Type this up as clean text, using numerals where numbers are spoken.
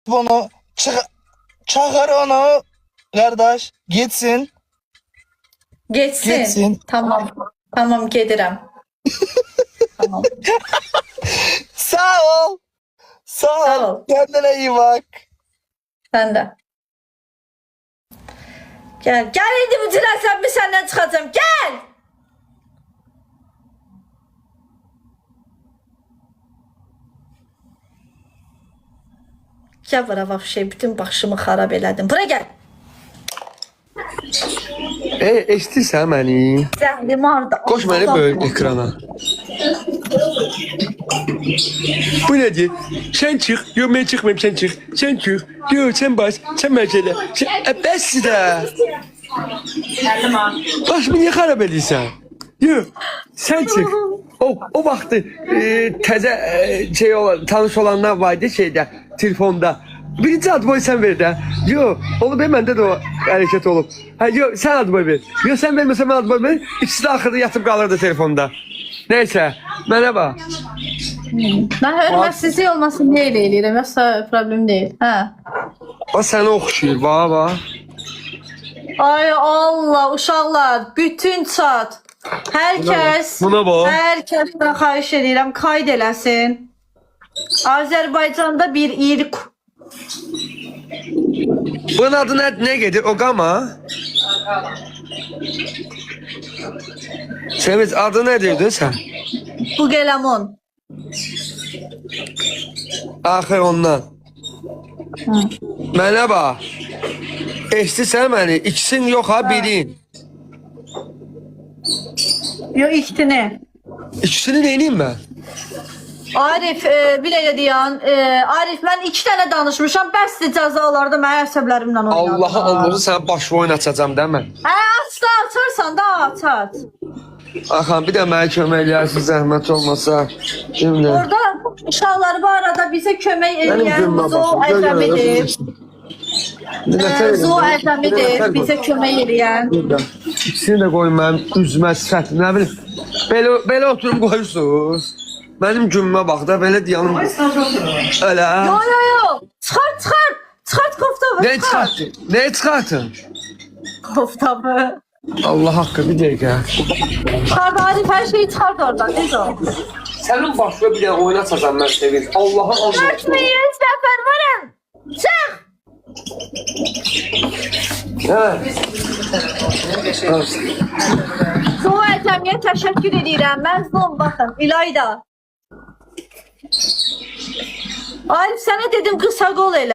bunu çağır onu kardeş gitsin. Geçsin. Geçsin. Tamam. Tamam gedirəm. Tamam. Sağ ol. Sağ Sağ ol. ol. Kendine iyi bak. Sen de. Gel. Gel indi bu ciləsən bir səndən çıxacağım. Gel. Gel bura vəfşə. Bütün başımı xarab elədin. Bura gel. Eşitirsən məni? Zəhlim ardı. Qoş məni böyük ekrana. Bu nədir? Sən çıx. Yox, mən çıxmayım, sən çıx. Sən çıx. Yox, sən bas. Sən məşələ. Bəsdir də. Başımı niyə xarab edirsən? Yox, sən çıx. O vaxtı təzə şey olan, tanış olanlar vardı şeydə, telefonda. Birinci ad boyu sən ver də. Yox, onu ben məndə də o hərəkət olub. Hə, yox, sən ad boyu ver. Yox, sən verməsən mən ad boyu ver. İkisi də axırda yatıb qalırdı telefonda. Neysə, mənə bax. Mən hörmətsizlik olmasın niyə elə eləyirəm? Yoxsa problem deyil. Hə. O səni oxşuyur, bax. Ay Allah uşaqlar, bütün çat. Hər kəs, Buna bax. hər kəsdən xahiş edirəm, qayd eləsin. Azərbaycanda bir irq. Bunun adı nə gedir? O qama? Sevinç, adı nə deyirdin sən? Bu Gelamon. Axı ondan. Mənə bax. Eşitirsən məni? İkisin yox ha, birin. Yo iktini. İkisini neyniyim mən? Arif, bir elə deyən, Arif mən 2 dənə danışmışam, bəsdir cəzalarda mənim əsəblərimlə oynadı. Allaha Allah'ı sənə başı oyun açacam da mən. Hə, aç da açarsan da aç. Axan, bir də mənə kömək eləyərsin, zəhmət olmasa. Şimdi. Orada uşaqlar bu arada bizə kömək Mənim edən gülmə Zo baxım. Əzəmidir. Zo Əzəmidir, bizə kömək edən. İkisini də qoyun mənim üzmə, sifətim, nə bilim. Belə oturum qoyursunuz. Mənim gülmə bax da, belə diyanım. Ölə. Yo. Çıxart koftamı. Ne çıxartın? Ne çıxartın? Koftamı. Allah haqqı, bir dəqiqə. Çıxart Arif, hər şeyi çıxart oradan. Necə o? Sənin başına bir dənə oyun açacam mən sevin. Allaha Allah. 4100 nəfər varım. Çıx. Hə. Zo Əzəmiyə təşəkkür edirəm. Mən Zon baxın. İlayda. Arif sənə dedim qısa qol elə.